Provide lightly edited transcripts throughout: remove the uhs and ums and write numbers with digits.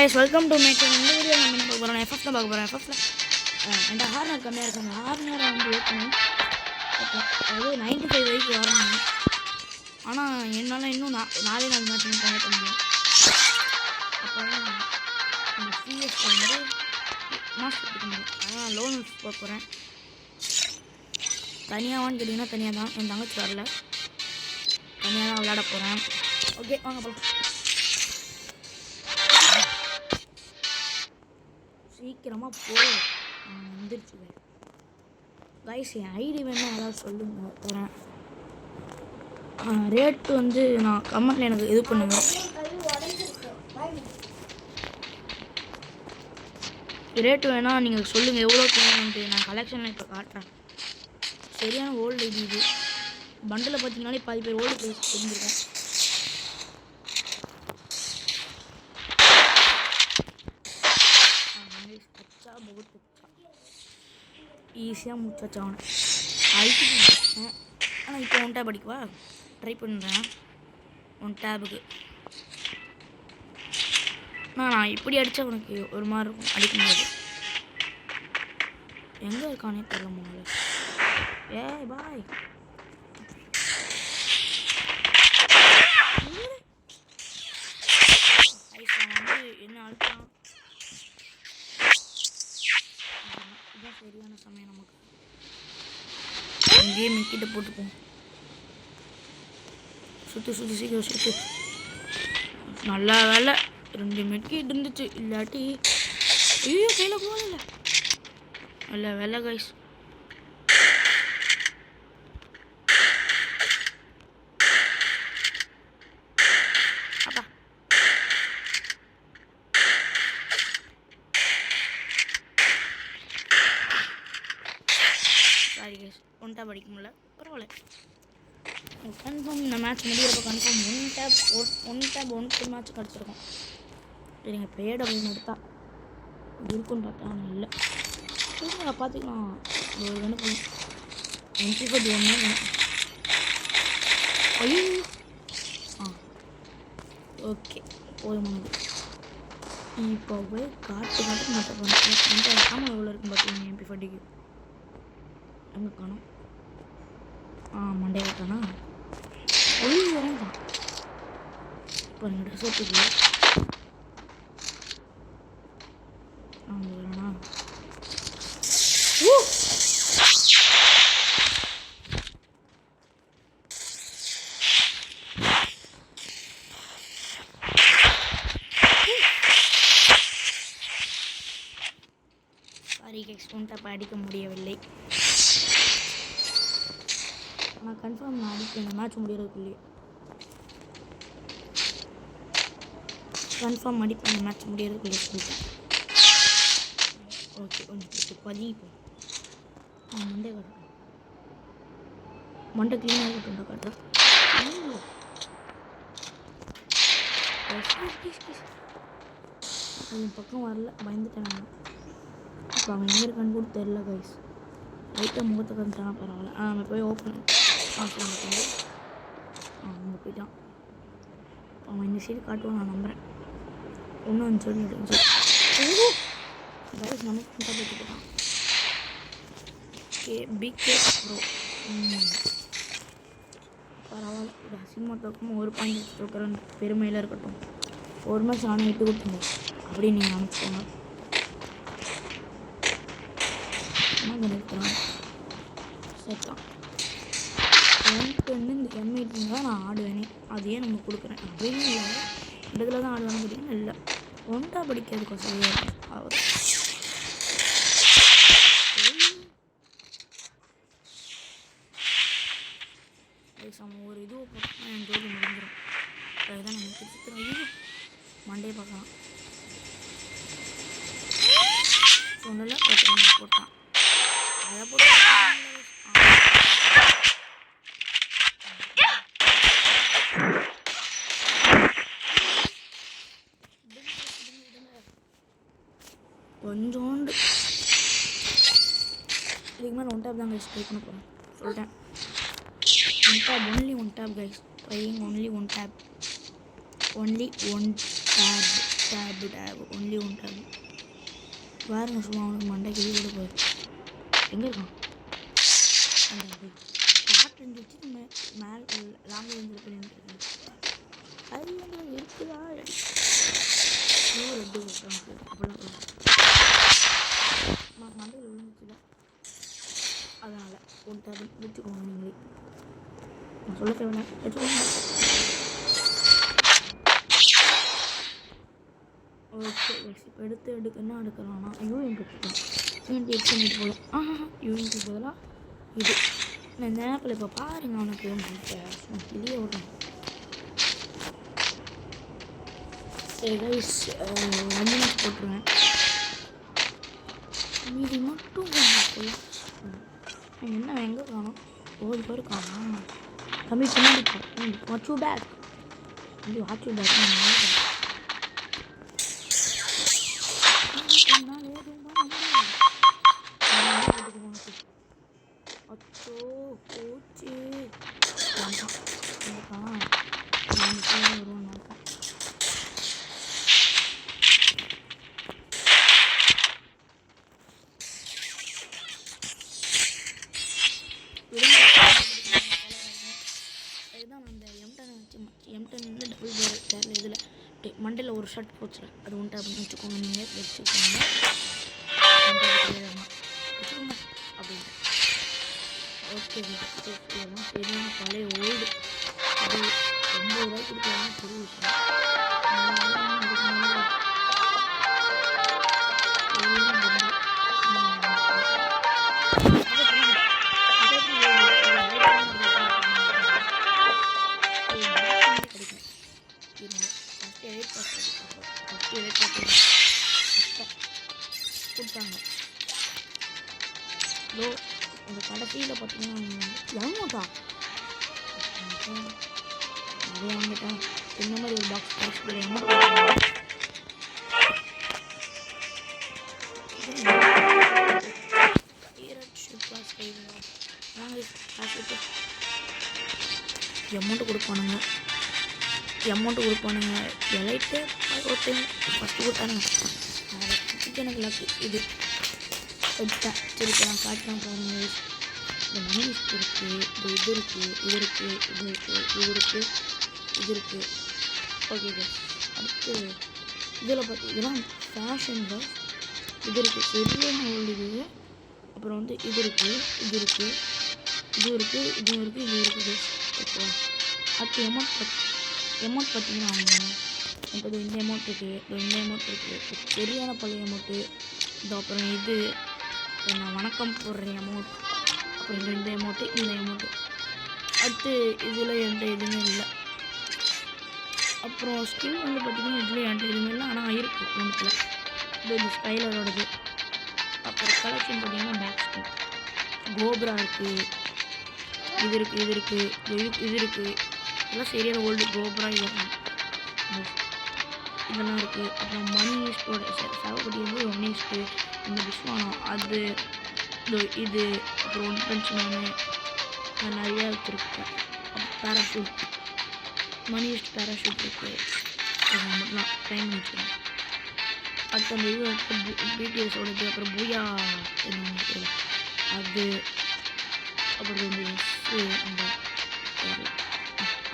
guys, welcome to my channel. இந்த video நம்ம என்ன பார்க்க போறோம்? FF தான் பார்க்க போறோம். FFல இந்த ஹார்னர் கம்மியா இருக்கு. அந்த ஹார்னர் வந்து ஏத்தணும். அது 95 வரைக்கும் வரணும். ஆனா என்னால இன்னும் 4 மேட்ச் பண்ண முடியும். அப்பதான் இந்த CS வந்து மாஸ்டர் பண்ண முடியும். அதான் லோன் போக போறேன். தனியாவான்னு கேட்டீங்கன்னா தனியாக தான். என் தங்கச்சி வரல. தனியாக தான் விளையாட போகிறேன். ஓகே வாங்க போகலாம். சீக்கிரமாக போய் வந்துருச்சுங்க கைஸ். என் ஐடி வேணும் ஏதாவது சொல்லுங்க தரேன். ரேட்டு வந்து நான் கமெண்ட்டில் எனக்கு இது பண்ணுவேன். ரேட்டு வேணால் நீங்கள் சொல்லுங்கள் எவ்வளோ வேணும்ட்டு. நான் கலெக்ஷனில் இப்போ காட்டுறேன். சரியான ஓல்டு ஐடி இது. பண்டில் பார்த்தீங்கன்னாலே பாதி பேர் ஓல்டு ப்ரைஸ் தெரிஞ்சிருக்கேன். ஈஸியாக முடிச்சாச்சு அவனை அழிச்சு. ஆனால் இப்போ 1 டேப் அடிக்கவா ட்ரை பண்ணுறேன். 1 டேபுக்கு நான் இப்படி அடித்தா உனக்கு ஒரு மாதிரி இருக்கும், அடிக்க முடியாது. எங்கே இருக்கானே தெரியல முதல்ல. ஏய் பாய் வந்து என்ன அழுத்தான். இதுதான் சரியான சமயம் நமக்கு. இங்கேயே மிக்கிட்ட போட்டுப்போம். சுற்றி சுற்றி சீக்கிரம் சுற்றி. நல்லா வேலை 2 மெட்கிட் இருந்துச்சு. இல்லாட்டி ஐயோ கையில் போகல. நல்ல வேலை கைஸ். அப்பா சாரி கைஸ், 1 டேப் அடிக்க முடியல. பரவாயில்ல. கன்ஃபார்ம் இந்த மேட்ச் முடிகிறப்ப கன்ஃபார்ம் 1 டேப் 1 மேட்ச் கிடச்சிருக்கோம். சரிங்க பேட் அப்படின்னு எடுத்தா இருக்குன்னு பார்த்தா இல்லை. சரிங்க பார்த்துக்கலாம். ஒரு கணக்கு என்ட்ரி பட் 1 வேணும். ஐயோ ஓகே போதுமானது. இப்போ போய் காட்டு மட்டும் பண்ணுறேன். ஆமாம் எவ்வளோ இருக்குன்னு பார்த்தீங்க MP 40க்கு எங்கே காணும். மண்டே காணா. ஒளி வரேன் இப்போ நீங்கள் ரிசோர்ட்டுக்கு வரேண்ணா. சாரி கேக்ஸ், 1 டேப் அடிக்க முடியவில்லை. நான் கன்ஃபார்ம் நான் அடிப்பேன். இந்த மேட்ச் முடிகிறதுக்குள்ளேயே கன்ஃபார்ம் அடிப்பேன். இந்த மேட்ச் முடிகிறதுக்குள்ளேயே சொல்லிட்டேன். ஓகே கொஞ்சம் பதிப்போம். மண்டே காட்டுறேன். மண்டை க்ளீனாக இருக்கட்டும் காட்டுறேன். என் பக்கம் வரல, பயந்துட்டேன் நான். இப்போ அவன் எங்கே இருக்கான்னு கூட தெரில கைஸ். லைட்டாக முகத்தை காமிச்சானா பரவாயில்ல. நம்ம போய் ஓப்பன் வந்து அங்கே போயிட்டான். அவன் இந்த சைடு காட்டுவான் நான் நம்புகிறேன். ஒன்றும் அந்த சைடு இருந்துச்சு கைஸ். நமக்கு போட்டு போட்டான். பிகே ப்ரோ பரவாயில்ல. இது அசிமோட்டோக்கும் 1 பாயிண்ட் கொடுக்குற பெருமையில் இருக்கட்டும். ஒரு மேட்ச் நானும் விட்டு கொடுத்துங்க அப்படின்னு நீங்கள் நினச்சிக்கோங்க. நினைக்கிறான் சேர்த்தான். எனக்கு வந்து இந்த M18 தான் நான் ஆடுவேனே. அதையே நம்ம கொடுக்குறேன் அப்படின்னு இல்லை. இதில் தான் ஆடுவான்னு கேட்டிங்கன்னா இல்லை. 1 டேப் படிக்கிறதுக்கோசம் அவர் நம்ம ஒரு இதுவை பார்த்தா என் ஜோடி முடிஞ்சிடும். அதுதான் நம்ம திருச்சிக்கிறோம். மண்டே பார்க்கலாம் சொன்னல போட்டான். அதை போட்டு கொஞ்சோண்டு இதுக்கு மேலே 1 டேப் தான் கைஸ் ட்ரை பண்ண போகிறேன். சொல்லிட்டேன் 1 tap only 1 tap guys. Trying only 1 tap only 1 tap. Tap only one tap. பாருங்க சும்மா அவனுக்கு மண்டை கிளி கூட போயிரு. எங்கே இருக்கான்? அந்த ஷார்ட் ரேஞ்ச் வச்சு மேலே லாங் ரேஞ்சில் பண்ணிட்டு அது வந்து இருக்குதா ரெட்டு கொடுத்தாங்க அப்படிலாம் மண்டையில் விழுந்துச்சுல அதனால் ஒன் டேப் வச்சுக்கோங்க நீங்களே. நான் சொல்ல தேவையில்ல வச்சுக்கோங்க. ஓகே இப்போ எடுக்கணும்னா எடுக்கலாம்னா யூஎன் எடுத்துக்கலாம். யூஎன் எக்ஸ் பண்ணிட்டு போகலாம். யூஎன்க்கு பதிலாக இது நான் நேரத்தில் இப்போ பாருங்க அவனுக்கு வெளியே விடணும். கைஸ் 1 minute போட்டுருவேன். மீதி மட்டும் என்ன எங்கே காணும்? ஓடி பேர் காணும். தம்பி பின்னாடி வாட்ச் யூ பேக். தம்பி வாட்ச் யூ பேக். அச்சோ போச்சு வருவான். இதுதான் அந்த M10 வந்து டபுள் பேர் இதில் மண்டையில் ஒரு ஷர்ட் போச்சுல அது ஒன்று அப்படின்னு வச்சுக்கோங்க. நீங்கள் வச்சுக்கோங்க வச்சுக்கோங்க அப்படின்ட்டு. ஓகே இதெல்லாம் சரியான பழைய ஓல்டு. அது 90 ரூபாய் கொடுக்கலாம் பெரிய விஷயம். கொடுத்தாங்க இந்த கடைசியில் பார்த்தீங்கன்னா வாங்கிட்டா நிறைய வாங்கிட்டேன். இந்த மாதிரி ஒரு பாக்ஸ் அமௌண்ட்டு கொடுப்பானுங்க. எலைட்டு ஒருத்தன் ஃபஸ்ட்டு கொடுத்தானுங்க. எனக்கு லக்கு இது எடுத்தேன். சரி இப்போ நான் காட்டலாம் பாருங்க. இந்த மணி லிஸ்ட் இருக்குது, இது இருக்குது. ஓகே அடுத்து இதில் பார்த்தீங்கன்னா ஃபேஷன் தான் இது இருக்குது. சரியான ஓல்டு இது. அப்புறம் வந்து இது இருக்குது. ஓகே அடுத்து எமௌண்ட் பார்த்தீங்கன்னா இப்போ இந்த அமௌண்ட் இருக்குது. சரியான பழைய அமௌண்ட்டு. இது அப்புறம் இது நான் வணக்கம் போடுறேன் அமௌண்ட். அப்புறம் இந்த அமௌண்ட்டு அடுத்து இதில் எந்த எதுவுமே இல்லை. அப்புறம் ஸ்கின் வந்து பார்த்திங்கன்னா இதில் எந்த எதுவுமே இல்லை. ஆனால் இருக்குது ஒன்றுத்தில் இந்த ஸ்டைலரோடது. அப்புறம் கலெக்ஷன் பார்த்திங்கன்னா பேக் ஸ்கின் கோப்ரா இருக்குது. இது இருக்குது. இதெல்லாம் சரியான ஓல்டு கோப்ரா இதெல்லாம் இருக்குது. அப்புறம் மணி ஈஸ்டோட சேவப்பட்டி வந்து ஒன் ஈஸ்ட்டு இந்த விஸ்வானம் அது இது அப்புறம் ஒன் பஞ்ச் மேனு நிறையா வச்சுருக்கேன். அப்புறம் பேராஷூட் மணி ஈஸ்ட் பேராஷூட் இருக்குது. மட்டும்லாம் டைம் வச்சுருக்கேன். அடுத்து அந்த இது பிடிஎஸோடது அப்புறம் பூயா என்ன அது அப்புறம் இந்த அந்த அது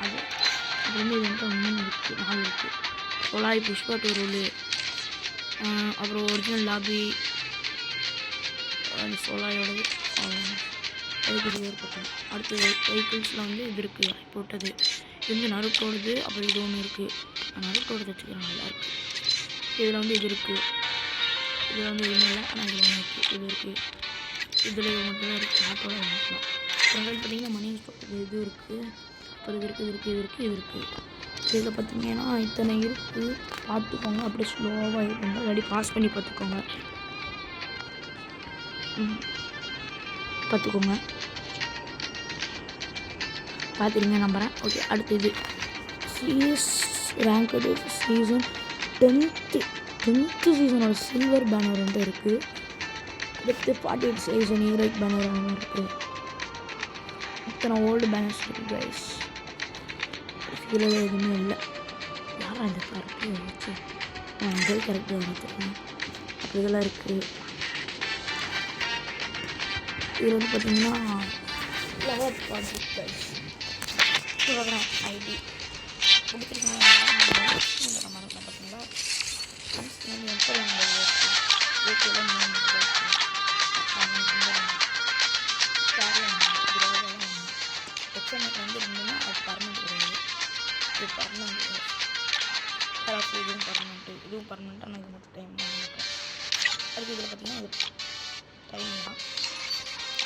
அப்புறம் வந்து இது வந்து 4 இருக்குது. சொலாய் புஷ்பா டூரோலு அப்புறம் ஒரிஜினல் லாபி அந்த சொலாயோடது அதுக்கு ஏற்பட்டது. அடுத்து வெஹிக்கிள்ஸில் வந்து இது இருக்குது போட்டது. இது வந்து நறுக்கோடுது. அப்புறம் இது ஒன்று இருக்குது. நறுக்கோடு வச்சுக்கிறேன் நல்லாயிருக்கு. இதில் வந்து இது இருக்குது. இதில் வந்து எதுவுமே இல்லை. ஆனால் இதில் ஒன்று இருக்குது. இது இருக்குது. இதில் இது மட்டும் தான் இருக்குது. ஆட்டோட வந்துக்கலாம். அப்புறம் பார்த்தீங்கன்னா மணி இது இருக்குது. அப்புறம் இது இருக்குது. இதில் பார்த்தீங்கன்னா இத்தனை இருக்குது. பார்த்துக்கோங்க. அப்படியே ஸ்லோவாக இருக்குங்க. இல்லாட்டி பாஸ் பண்ணி பார்த்துக்கோங்க. பார்த்துருங்க நம்புகிறேன். ஓகே அடுத்து இது சிஎஸ் ரேங்க்டு சீசன் 10th சீசனோட சில்வர் பேனர் வந்து இருக்குது. அடுத்து 48 சீசன் ஹீரோயிக் பேனர் இருக்குது. இத்தனை ஓல்டு பேனர்ஸ் இருக்குது கைஸ். இதில் எதுவுமே இல்லை. யாரா இந்த கருப்பு வச்சு இதே கரெக்டாக வந்துருக்கேன். அப்போ இதெல்லாம் இருக்குது. இதில் வந்து பார்த்தீங்கன்னா ஃப்ளவர் ப்ராஜெக்ட் கைஸ் சொல்கிறேன். ஐடி கொடுத்துருக்காங்க மறக்க பார்த்தீங்களா? எப்போ எக்ஸாமெண்ட் வந்து இருந்ததுன்னா அது பர்மனெண்ட் கிடையாது. இது பர்மனெண்ட் கலாசி இதுவும் பர்மனெண்ட்டு, இதுவும் பர்மனெண்ட்டாக நான் இது மட்டும் டைம் பண்ணிட்டேன். அதுக்கு இதில் பார்த்தீங்கன்னா இது டைம் தான்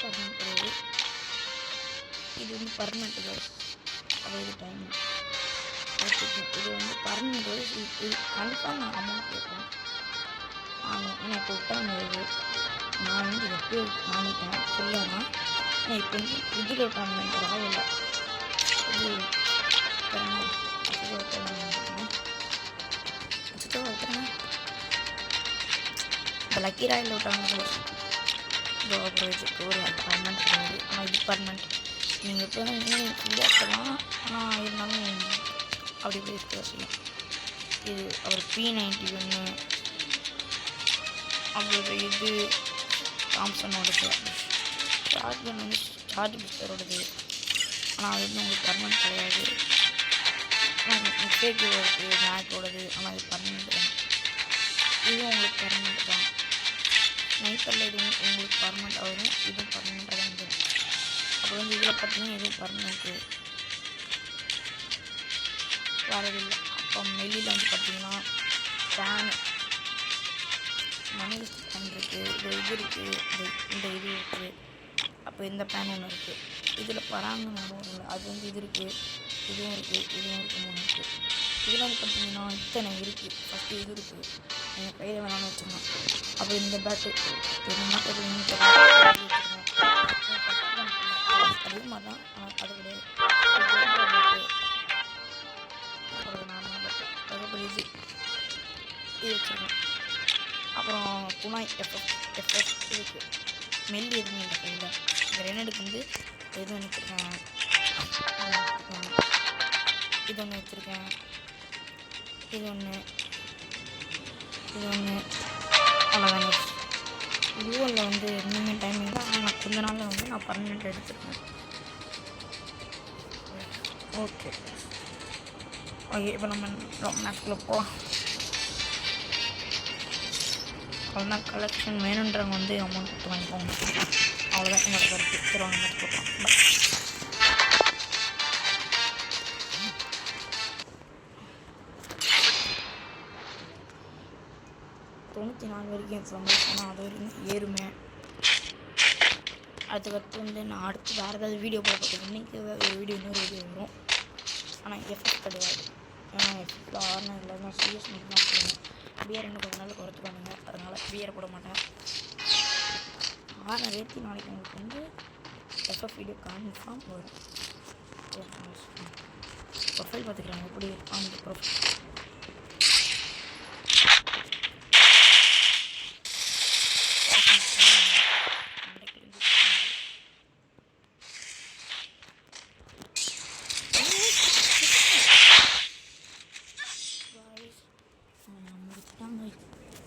பர்மனெண்ட் கிடையாது. இது வந்து பர்மனெண்ட்டு தான். அப்புறம் இது டைம் இது வந்து பர்மனெண்ட். இது கன்ஃபார்ம் நான் அமௌண்ட் கேட்பேன். ஏன்னா இப்போ விட்டாங்க இது நான் வந்து எப்படியோ வாங்கிட்டேன் ஃப்ரீயாக தான். ஆனால் இப்போ வந்து இதில் விட்டாங்க ராயில் இது இப்போ லக்கி ராயில் விட்டாங்க. இதோ அப்புறம் இதுக்கு ஒரு பர்மனெண்ட் கிடையாது. ஆனால் இது பர்மனெண்ட். நீங்கள் எப்போ வேணால் ஃப்ரீயாக இருக்கலாம். ஆனால் இருந்தாலும் அப்படி இப்படி இருக்க செய்யும். இது அவர் P91 அப்புறம் இது தாம்சனோடது. சார்ஜ் கன் வந்து சார்ஜ் பிஸ்டரோடது. ஆனால் அது வந்து உங்களுக்கு பர்மனெண்ட் கிடையாது. மிஸ்டேக் இருக்குது மேக்கோடது. ஆனால் அது பர்மனெண்ட் தான். இதுவும் உங்களுக்கு பர்மனெண்ட் தான். ஸ்னைப்பரில் இதுவும் உங்களுக்கு பர்மனெண்ட்டாக வரும். இதுவும் பர்மனெண்ட்டாக தான் வந்துடும். அப்புறம் வந்து இதில் பார்த்தீங்கன்னா இதுவும் பர்மனெண்ட்டு வரதில்லை. அப்போ மெல்லியில் வந்து பார்த்தீங்கன்னா ஃபேனு மணி ஃபேன் இருக்குது. இது இருக்குது. இந்த இது இருக்குது. அப்போ இந்த ஃபேன் ஒன்று இருக்குது. இதில் பராங்கன்னு ஒன்று இல்லை. அது வந்து இது இருக்குது. இதுவும் இருக்குது. இதுவும் இருக்குது. 3 இருக்குது. இதில் வந்து பார்த்தீங்கன்னா இத்தனை இருக்குது. ஃபஸ்ட்டு இது இருக்குது. எங்கள் கையில் வேணாலும் வச்சுக்கலாம். அப்புறம் இந்த பேட்டு ஒரு மாட்டது அதே மாதிரி தான். ஆனால் அது கிடையாது. அப்புறம் நான் பேட்டு அதுக்கப்புறம் இது வச்சுருக்கேன். அப்புறம் குனாய் எஃப்எஃப் இருக்குது. மெல்லி எதுவுமே இல்லை கையில். கிரேனேடுக்கு வந்து எதுவும் வச்சுருக்கேன். இது ஒன்று வச்சுருக்கேன். இது ஒன்று அவ்வளோதாங்க. கூகுளில் வந்து இன்னுமே டைமிங் தான். ஆனால் கொஞ்ச நாளில் வந்து நான் பர்மனெண்ட் எடுத்துருக்கேன். ஓகே இப்போ நம்ம மேக்ஸில் போகலாம். அவ்வளோதான். கலெக்ஷன் வேணுன்றவங்க வந்து அமௌண்ட் கொடுத்து வாங்கிக்கோங்க. அவ்வளோதான் என்னோட கருத்து. சரி வாங்க மேட்ச் போகலாம். பை. 94 வரைக்கும் ஃபேமஸ். ஆனால் அது வரைக்கும் ஏறுமே. அதுக்கடுத்து வந்து நான் அடுத்து வேறு ஏதாவது வீடியோ போட்டுருக்கேன். இன்றைக்கி ஒரு வீடியோ இன்னொரு வீடியோ வரும். ஆனால் எஃபெக்ட் கிடையாது. ஏன்னா எஃபெக்டில் ஆறுனா எல்லாருமே சீரியஸ் மட்டும் தான் போடுவேன். பியர் இன்னும் கொஞ்ச நாள் குறைச்சிடுவாங்க. அதனால் பியர் போட மாட்டேன். ஆனால் ரேத்தி நாளைக்கு உங்களுக்கு வந்து எஃப்எஃப் வீடியோ கன்ஃபார்ம் வரும். ப்ரொஃபைல் பார்த்துக்கிறாங்க எப்படி அந்த ப்ரொஃபைல்.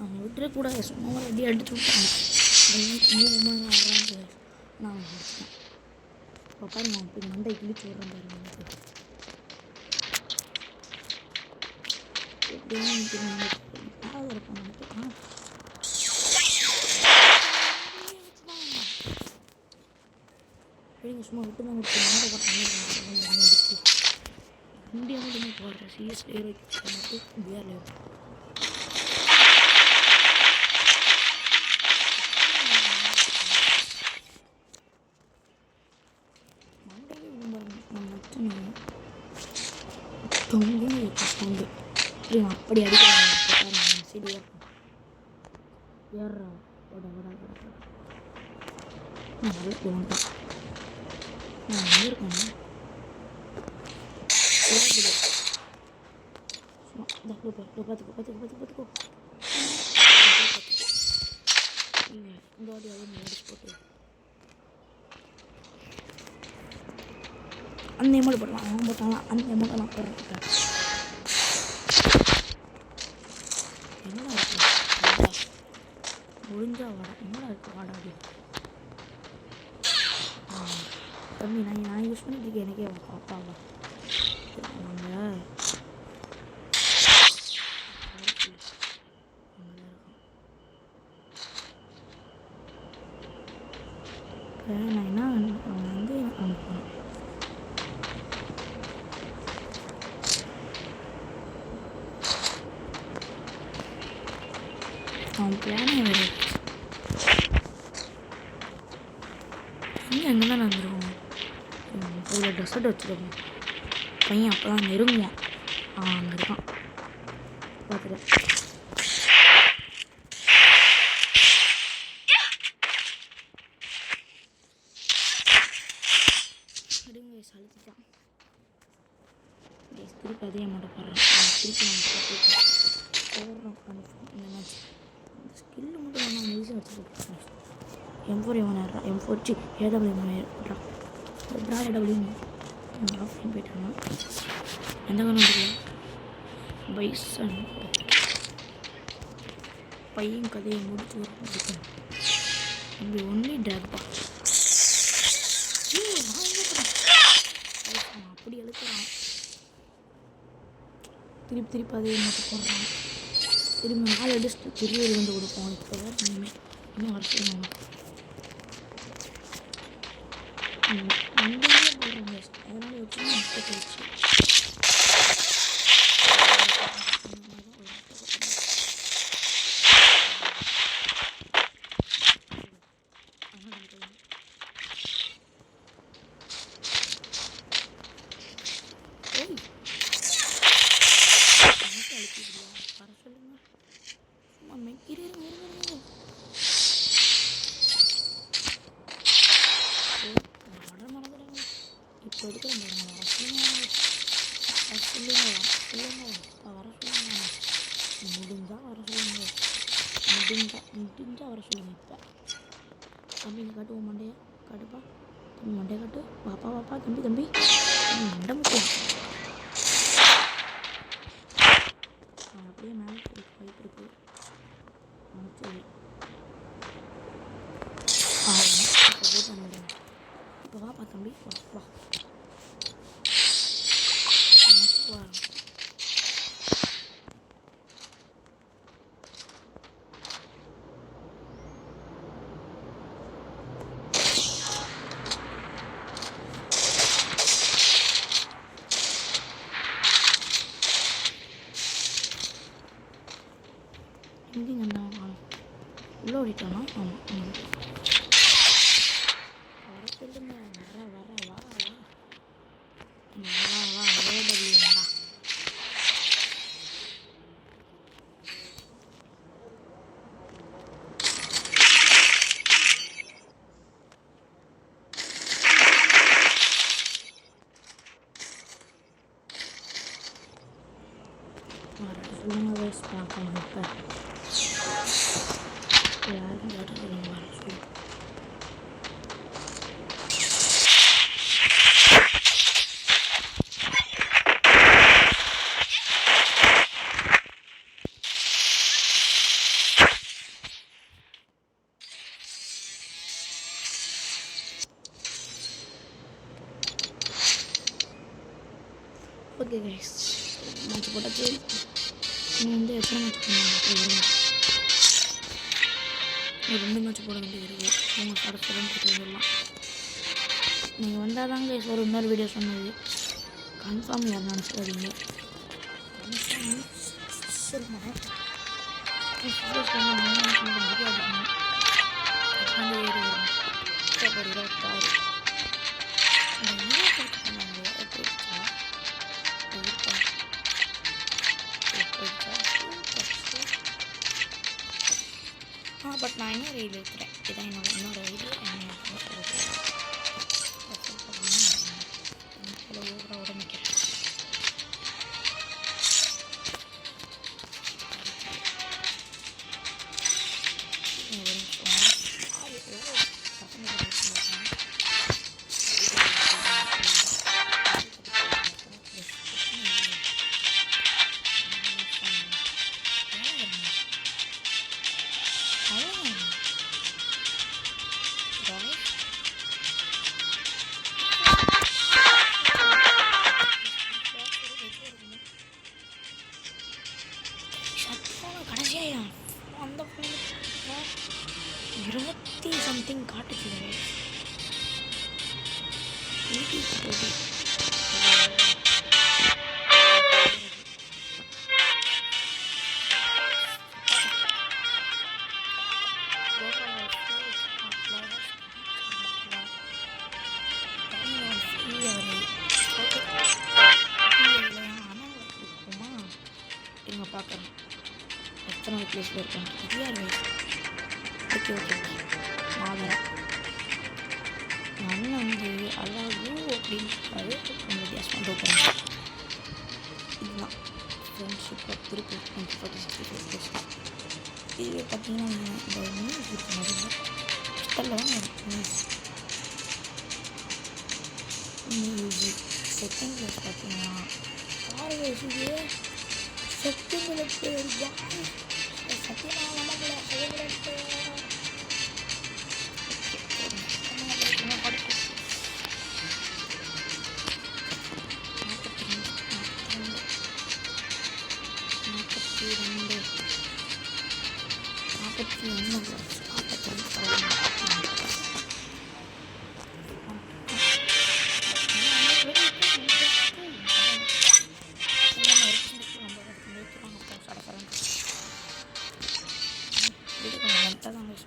அவங்க விட்டுறக்கூடாது. சும்மா ரெடி அடிச்சு விட்டாங்க. மூவமாக ஆடுறாங்க. நான் முடிச்சிட்டேன். இப்போ பாருங்க இப்போ மண்டை கிழிச்சு விட்றேன் பாருங்க. எப்படியும் இருக்கும் நமக்கு. சரிங்க சும்மா விட்டு தான் கொடுத்து மண்டை போட்டாங்க. இந்தியா மட்டுமே போடுறேன். சிஎஸ் லேயர் வைக்க பிஆர் லேயர் அப்படி அடிக்கிறாங்க. சரியா ஏறா ஓட ஓட ஓட நான் நல்ல போன்ட்டான். நான் எங்கே இருக்கேன்? பார்த்துக்கோ இந்த வாட்டி அவ்வளோ அடிச்சு போட்டு அந்த எமௌண்ட் போடலாம். அவங்க போட்டாங்களா அந்த எமௌண்ட் நான் போடுறேன். முடிஞ்சா வாடா என்னடா இருக்குது வாடா அப்படி தம்பி நான் யூஸ் பண்ணிட்டு இருக்கேன் எனக்கே பாப்பாவா நாங்கள் நான் என்ன வந்து அனுப்புகிறேன் அவன் பிளானே வேறு அங்கே தான் வந்துருவோம் இதில் ட்ரெஸ்ஸட் வச்சுருக்கோம் பையன் அப்போ தான் நெருங்குவான் அங்கே இருக்கான் பார்த்துட்டேன் நெருங்க சளிச்சிட்டான் திருப்பி அதே அமௌண்ட்டை போடுறேன் திருப்பி நம்ம போடுறோம் இந்த மேட்ச் ஸ்கில்லு மட்டும் நம்ம ஈஸியாக வச்சுருக்கோம் M4 M4 C AW AW offline போயிட்டாங்க எந்த காரணம் தெரியல பைசன் பையன் கதையை முடிச்சு ஒரு தம்பி ஒன்லி ட்ராக்பா அப்படி எழுத்துறான் திருப்பி அதே மட்டும் போடுறான் திரும்பி 4 அடிச்சு பெரிய வந்து கொடுப்போம் இப்போ இன்னும் வர சொல்லுவாங்க அங்கேயே போடுறாங்க அதனால வச்சு முட்டை கழிச்சு இப்போ இருக்கிற வர சொல்லுங்க வர சொல்லுங்க முடிஞ்சா வர சொல்லுங்க முடிஞ்சா வர சொல்லுங்க இப்போ தம்பிங்க காட்டுவோம் மண்டையா காட்டுப்பா தம்பி மண்டையை காட்டு பாப்பா தம்பி மண்டை முக்கியம் அப்படியே மேலே வாய்ப்பு இருக்கு சரி இப்போ போட்டு இப்போ வாப்பா தம்பி வா எங்கேங்க இருந்தாலும் உள்ளே ஓடிட்டானா ஆமாம் வர சொல்லுங்க வா ஏடபிள்யூடா சொல்லுங்க வயசு பார்க்கலாம் இப்போ யாரும் காட்ட சொல்லுங்க வர சொல்லு ஓகே கைஸ் மேட்ச் போட்டாச்சு இன்னும் வந்து எத்தனை மேட்ச் பண்ணுவாங்க ஒரு 2 மேட்ச் போட வேண்டியது இருக்குது உங்கள் கடற்கடன் போட்டு வந்துடலாம் நீங்கள் வந்தால் தாங்க கைஸ் ஒரு இன்னொரு வீடியோ சொன்னது கன்ஃபார்ம் யாரும் நினச்சிடாதீங்க கன்ஃபார்ம் சொல்லுங்கள் பட் நான் இன்னும் ரீல் இருக்கிறேன் இதான் என்னோட ஐடியா உடம்பிக்கிறேன் Oh. 20 சம்திங் காட்டுச்சு. 80 போட்டி பார்க்குறேன் எத்தனை பிளேஸில் இருக்காங்க. இது ஓகே ஓகே மாதரா அண்ணன் வந்து அழகு அப்படின்னு இருக்காது. கொஞ்சம் வித்தியாசமாக போகிறேன். இதுதான் ஃப்ரெண்ட்ஷிப்பில் திருப்பி 2046 இது பார்த்தீங்கன்னா இந்த நியூஸ் இருக்கு நிறைய புத்தரில் தான் மியூசிக் செகண்ட் பிளேஸ் பார்த்தீங்கன்னா ஆர்வேஸுக்கு சக்திங்களுக்கு சத்தியமாக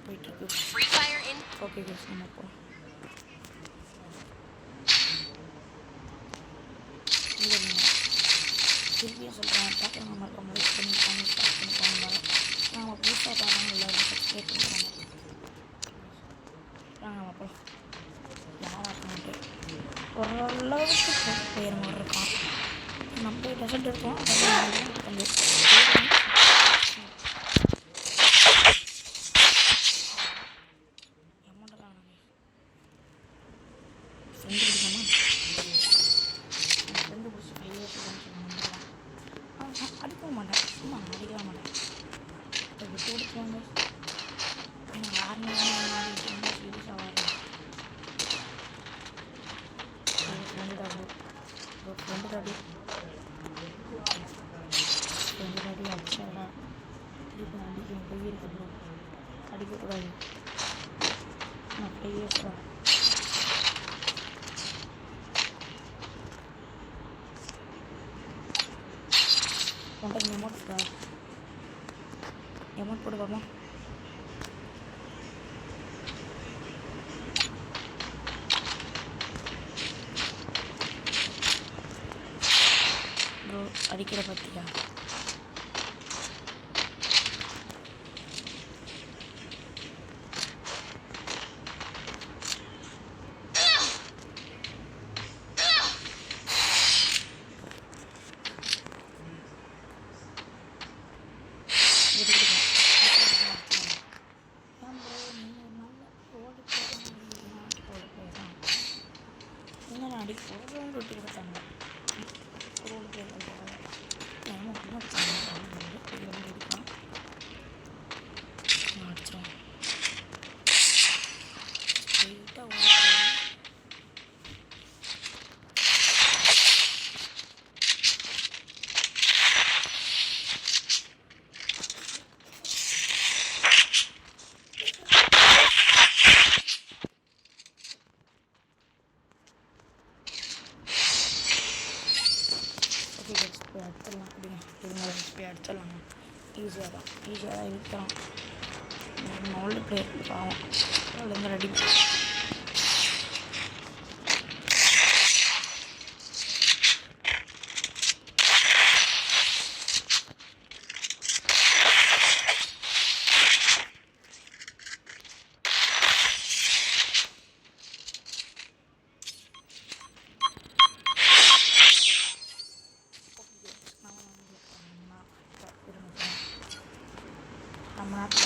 போயிட்டுருக்கு. ஓகே கேஸ் நம்ம போகிறோம். திருப்பியும் சொல்கிறேன் பார்க்குறவங்க மறக்காம லைக் பண்ணிப்பாங்க ஸ்டார்ட் பண்ணிப்பாங்க. நம்ம புதுசாக பார்க்குறவங்க எல்லோரும் சப்ஸ்கிரைப் பண்ணுறாங்க. நம்ம போகலாம். யாராட்டு ஓரளவுக்கு பேர் மாதிரி இருக்கான். நம்ம ரிசல்ட் எடுத்தோம் கொஞ்சம் அடிக்க மாட்டேன். சும்மா அடிக்க மாட்டேன். விட்டு கொடுத்துருவாங்க. யாருமே சீரியஸாக வரல. ஃப்ரெண்டு தாடி அடிச்சாடா. திருப்பி அடிக்க போயிருக்கு ப்ரோ. அடிக்கக்கூடாது. நான் ப்ளேயர்ஸ்டா. உன்கிட்ட எமௌண்ட் போட்டு பார்ப்போம். ப்ரோ அடிக்கிற பார்த்தியா? அடிச்சிடலாம். அப்படிங்க திரும்ப அடிச்சிடலாங்க. ஈஸியாக தான் இருக்கலாம். ஓல்டு பிளேயர் பாவம் அதுலேருந்து ரெடி. நம்ம நாட்டில்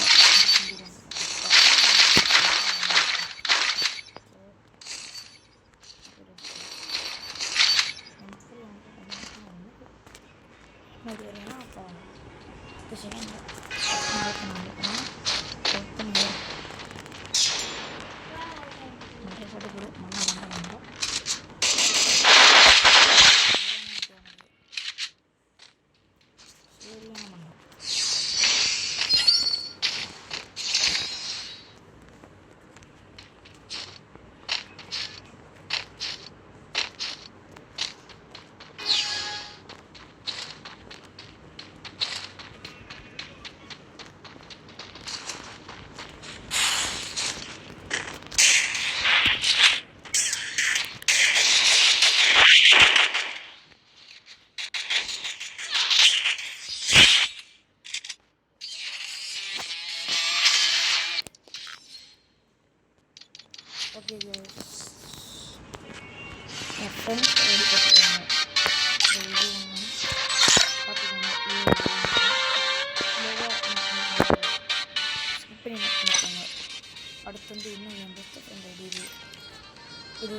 அப்போ செகண்ட் ஓகே என் ஃப்ரெண்ட்ஸ் ரெடி போட்டுருக்காங்க. பார்த்துக்கோங்க. ஸ்கிப் பண்ணி பண்ணிருக்காங்க. அடுத்து வந்து இன்னும் என் பெஸ்ட் ஃப்ரெண்ட் ரெடி இது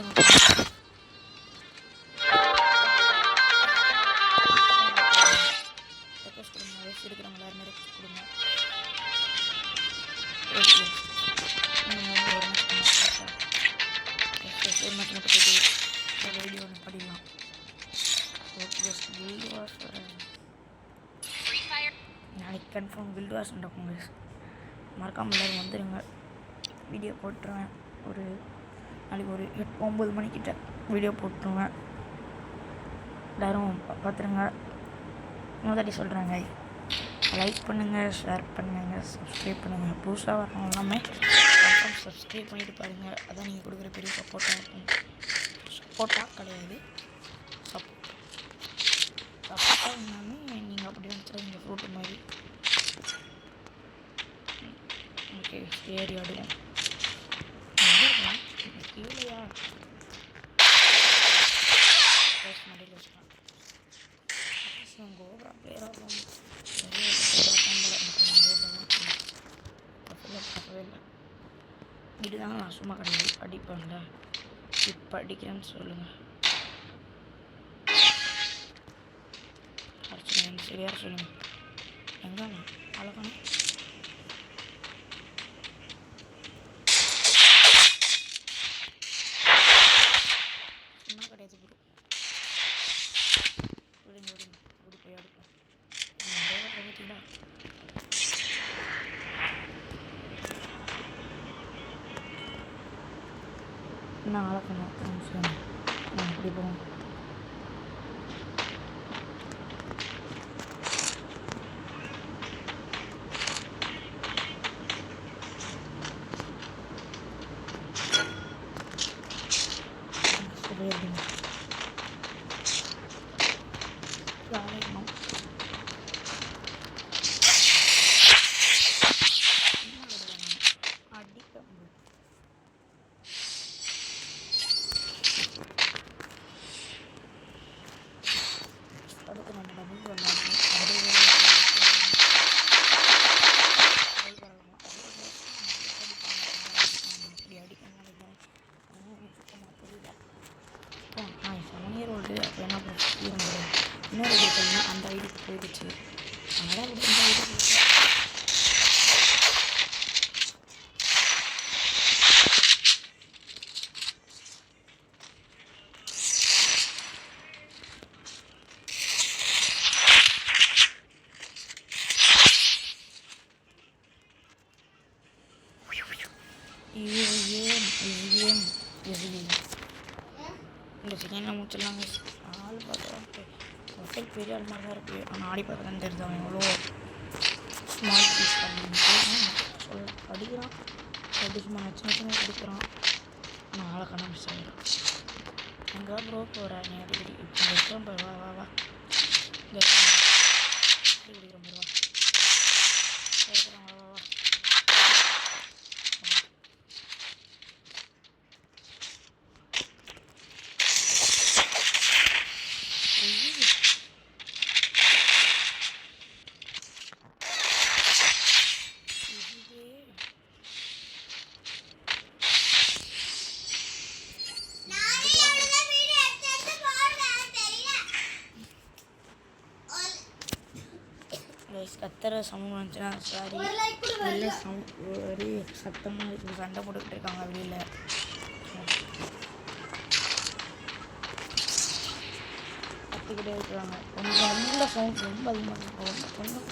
ரெக்வஸ்ட் கொடுங்க. வயசு இருக்கிறவங்க எல்லாருமே ரெக்வஸ்ட் கொடுங்க. ஓகே ஒரு மட்டும் போட்டு வீடியோ ஒன்று படிக்கலாம். ஓகே கில்டு வார்ஸ் நாளைக்கு கன்ஃபார்ம் கில்டு வார்ஸ் நடக்குங்க. மறக்காமல் எல்லோரும் வந்துடுங்க. வீடியோ போட்டுருவேன். ஒரு நாளைக்கு ஒரு 8-9 மணிக்கிட்ட வீடியோ போட்டுருவேன். எல்லோரும் பார்த்துருங்க. இன்னொரு சொல்கிறாங்க, லைக் பண்ணுங்கள், ஷேர் பண்ணுங்கள், சப்ஸ்கிரைப் பண்ணுங்கள். புதுசாக வரணும் எல்லாமே கன்ஃபார்ம் சப்ஸ்கிரைப் பண்ணிவிட்டு பாருங்கள். அதான் நீங்கள் கொடுக்குற பெரிய சப்போர்ட்டாக இருக்கும். சப்போர்ட்டாக கிடையாது, சப்போர்ட்டாக எல்லாமே நீங்கள் அப்படி நினச்சிருங்க. ஃப்ரூட்டு மாதிரி. ஓகே ஏறி ஆடுவோம். கீழேயா மடியில் வச்சுக்கலாம். கோபுரா பிளேயராக பார்க்கவே இல்லை. இதுதாங்க நான் சும்மா கிடையாது அடிப்பேன்ல. இப்போ அடிக்கிறேன்னு சொல்லுங்கள். அடிச்சுங்க சரியாக சொல்லுங்கள். எங்கே அழகான சும்மா கிடையாது ப்ரோ. விடுங்க ஓடி போய் அடிப்போம். பண்ணிட்டீங்களா? நான் அழகணும் நான் எப்படி போவோம். இன்னொரு ஐடி பண்ணால் அந்த ஐடிக்கு போயிடுச்சு. அதனால் இந்த ஐடி இந்த செகண்டில் முடிச்சிடலாங்க. ஆள் பார்த்தா ஹோட்டல் பெரிய ஆள் மாதிரி தான் இருக்குது. ஆனால் ஆடி பார்த்தா தான் தெரியுது அவன் எவ்வளோ ஸ்மார்ட் பீஸ் சொல்ல படிக்கிறான். அப்படி சும்மா சின்ன படிக்கிறான். ஆனால் ஆளை கண்ணா மிஸ் ஆகிடும். எங்கே ப்ரோ போகிற நீ அடிக்கடி இப்போ இருக்கிறோம் போய் வா வா வா குடிக்கிற மாதிரி வா இருக்கிறான் வா வா வா. கத்துற சவுண்ட் வந்துச்சுன்னா சாரி. வெளில சவுண்ட் ஒரே சத்தமாக இருக்குது. சண்டை போட்டுக்கிட்டு இருக்காங்க வெளியில். கத்திக்கிட்டே இருக்கிறாங்க. கொஞ்சம் உள்ள சவுண்ட் ரொம்ப அதிகமாக கொஞ்சம்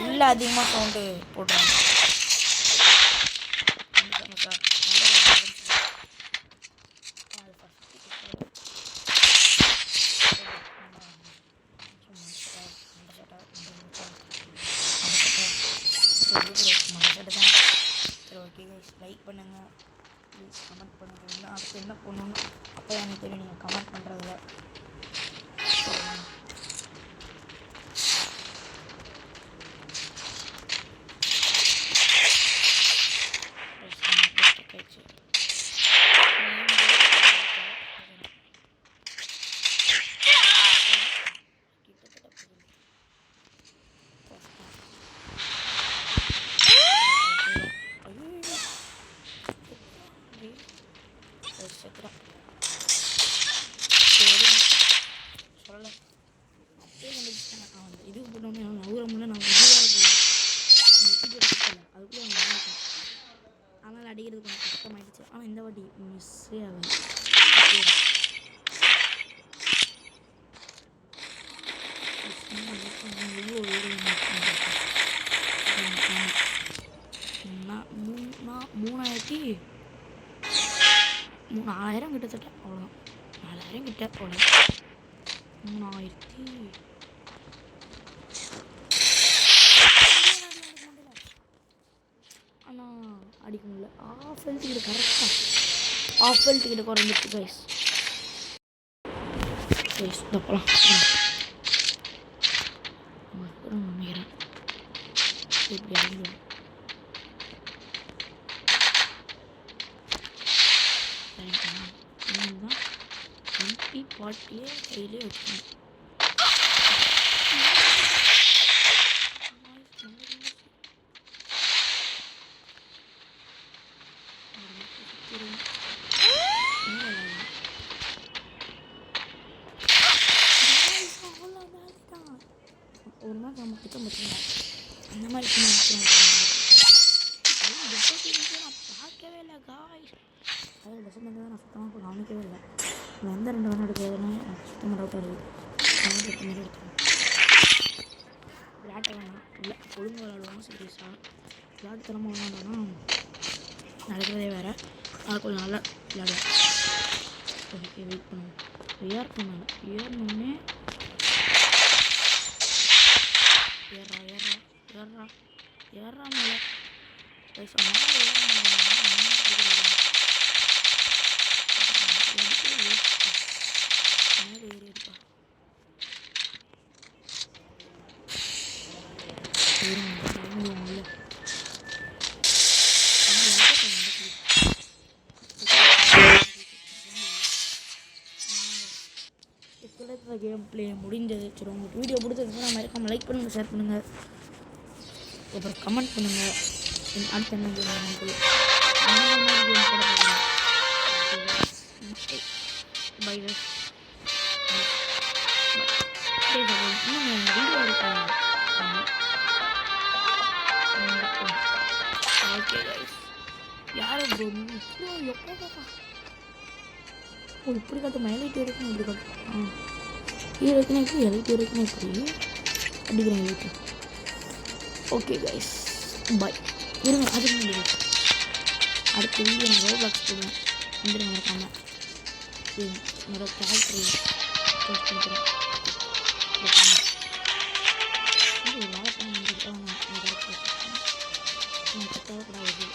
உள்ள அதிகமாக சவுண்டு போடுறாங்க. சார் சரி ஓகே லைக் பண்ணுங்கள், ப்ளீஸ் கமெண்ட் பண்ணுங்கள். இன்னும் அடுத்து என்ன பண்ணணும்னு அப்போ எனக்கு தெரியும். நீங்கள் கமெண்ட் பண்ணுறதில்ல. மிஸ்ஸே ஆகும். மூணாயிரம் கிட்டத்தட்ட அவ்வளோதான். 4000 கிட்ட அவ்வளோ. 3000 ஆனால் அடிக்க முடியல. ஆஃப் ஹெல்த் கிட்ட கரெக்டாக ஆஃப் ஹெல்த் கிட்ட குறைஞ்சிட்டு கைஸ். போகலாம் நினைக்கிறேன். இப்படி ஆகிடும். தான் எம்பி பாட்டியே கையிலே வச்சுக்கணும். ஒரு நாள் நம்ம கிட்ட மட்டும் அந்த மாதிரி பார்க்கவே இல்லை காய். அதாவது டெசன் வந்து நான் சுத்தமாக கவனிக்கவே இல்லை. நான் எந்த 2 வேணா எடுக்கிறதுன்னு எனக்கு சுத்தமாக டவுட்டாக இருக்குது. எடுத்த மாதிரி எடுத்துருவேன். விளையாட்ட வேணாம் இல்லை ஒழுங்கு விளையாடுவாங்க சீரியஸாக. விளையாட்டுத்தனமாக விளையாண்டோன்னா நடக்கிறதே வேறு. அது கொஞ்சம் நல்லா விளையாடுவேன். ஓகே வெயிட் பண்ணுவோம். ஏறணுன்னே ஏறா மேலே ஏறிப்பா. கேம் பிளே முடிஞ்சது. சரி உங்களுக்கு வீடியோ பிடிச்சிருந்துச்சுன்னா மறக்காமல் லைக் பண்ணுங்கள், ஷேர் பண்ணுங்கள், அப்புறம் கமெண்ட் பண்ணுங்கள். அடுத்த என்ன கேம் சொல்லி கேம் கூட பார்க்கலாம். Bye bye. இன்னும் வீடியோ இருக்காங்க. Okay guys. யாரும் எப்போ இப்படி காட்டும் எலைட் வரைக்கும் இப்படி காட்டும். இது வரைக்கும் எப்படி எலைட் வரைக்கும் எப்படி அடிக்கிறேன் எலைட்டு. Okay guys bye. இருங்க அதுக்கு முடியும். அடுத்த வீடியோ நான் ரோப்ளாக்ஸ் போடுவேன். வந்துடுங்க மறக்காமல். என்னோட கேரக்டர் போஸ்ட் பண்ணிக்கிறேன். ஒரு வேலை பண்ண முடிஞ்சுட்டு நான் கரெக்டாக தேவைப்படாது.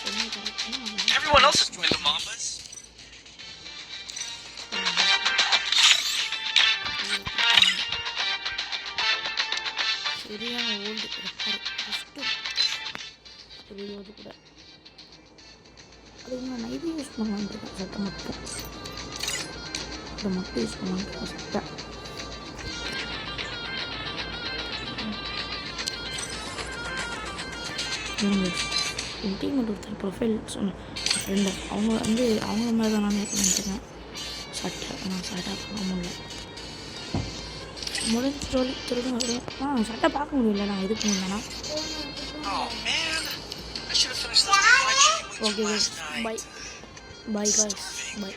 என்ன கரெக்டாக சரியான ஓல்டு ஃபஸ்ட்டு தெரியாது கூட. அது நான் நைட்டு யூஸ் பண்ணலான்ட்ருக்கேன். சட்டை மட்டும் இதை மட்டும் யூஸ் பண்ணலான்ட்ருக்கேன். சட்டை இன்டிமெண்ட் ஒருத்தர் ப்ரொஃபைல் சொன்னேன் ஃப்ரெண்டு. அவங்க வந்து அவங்க மாதிரி தான் நான் பண்ணிட்டுருக்கேன். சட்டை நான் சட்டை பார்க்க முடியல. முடிஞ்சு சொல்லி சட்டை பார்க்க முடியல. நான் எதுக்கு முடியலன்னா okay bye by guys by.